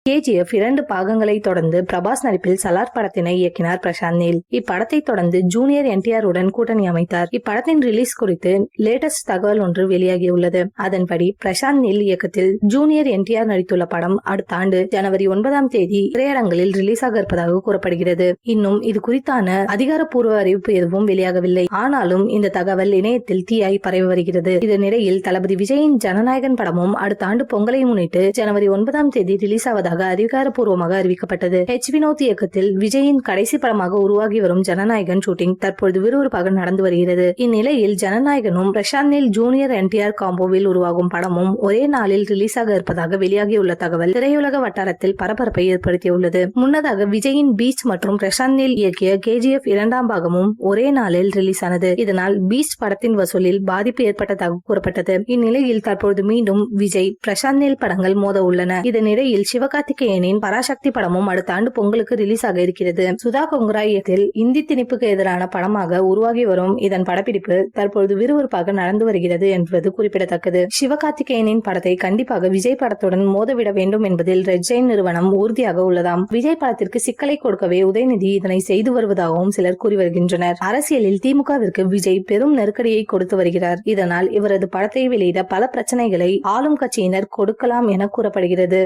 KGF 2 பாகங்களை தொடர்ந்து பிரபாஸ் நடிப்பில் சலார் படத்தினை இயக்கினார் பிரசாந்த் நீல். இப்படத்தை தொடர்ந்து ஜூனியர் NTR உடன் கூட்டணி அமைத்தார். இப்படத்தின் ரிலீஸ் குறித்து லேட்டஸ்ட் தகவல் ஒன்று வெளியாகியுள்ளது. அதன்படி பிரசாந்த் நீல் இயக்கத்தில் ஜூனியர் NTR நடித்துள்ள படம் அடுத்த ஆண்டு ஜனவரி 9ஆம் தேதி திரையரங்களில் ரிலீஸ் ஆக இருப்பதாக கூறப்படுகிறது. இன்னும் இது குறித்தான அதிகாரப்பூர்வ அறிவிப்பு எதுவும் வெளியாகவில்லை. ஆனாலும் இந்த தகவல் இணையத்தில் தீயாய் பரவி வருகிறது. இதனிடையில் தளபதி விஜயின் ஜனநாயகன் படமும் அடுத்த ஆண்டு பொங்கலை முன்னிட்டு ஜனவரி 9ஆம் தேதி ரிலீஸ் ஆவதாக அதிகாரப்பூர்வமாக அறிவிக்கப்பட்டது. வினோத் இயக்கத்தில் விஜயின் கடைசி படமாக உருவாகி வரும் ஜனநாயகன் ஷூட்டிங் தற்பொழுது விறுவிறுப்பாக நடந்து வருகிறது. இந்நிலையில் ஜனநாயகனும் பிரசாந்த் நீல் ஜூனியர் NTR காம்போவில் உருவாகும் படமும் ஒரே நாளில் ரிலீஸ் ஆக இருப்பதாக வெளியாகியுள்ள தகவல் திரையுலக வட்டாரத்தில் பரபரப்பை ஏற்படுத்தியுள்ளது. முன்னதாக விஜயின் பீச் மற்றும் பிரசாந்த் நீல் இயக்கிய KGF 2ஆம் பாகமும் ஒரே நாளில் ரிலீஸ் ஆனது. இதனால் பீச் படத்தின் வசூலில் பாதிப்பு ஏற்பட்டதாக கூறப்பட்டது. இந்நிலையில் தற்பொழுது மீண்டும் விஜய் பிரசாந்த் நீல் படங்கள் மோத உள்ளன. இதனிடையில் சிவகார்த்திகேயனின் பராசக்தி படமும் அடுத்த ஆண்டு பொங்கலுக்கு ரிலீஸ் ஆக இருக்கிறது. சுதா கொங்கரா இயக்கத்தில் இந்தி திணிப்புக்கு எதிரான படமாக உருவாகி வரும் இதன் படப்பிடிப்பு தற்பொழுது விறுவிறுப்பாக நடந்து வருகிறது என்பது குறிப்பிடத்தக்கது. சிவகார்த்திகேயனின் படத்தை கண்டிப்பாக விஜய் படத்துடன் மோதவிட வேண்டும் என்பதில் ரெட் ஜெயின் நிறுவனம் உறுதியாக உள்ளதாம். விஜய் படத்திற்கு சிக்கலை கொடுக்கவே உதயநிதி இதனை செய்து வருவதாகவும் சிலர் கூறி வருகின்றனர். அரசியலில் திமுகவிற்கு விஜய் பெரும் நெருக்கடியை கொடுத்து வருகிறார். இதனால் இவரது படத்தை வெளியிட பல பிரச்சனைகளை ஆளும் கட்சியினர் கொடுக்கலாம் என கூறப்படுகிறது.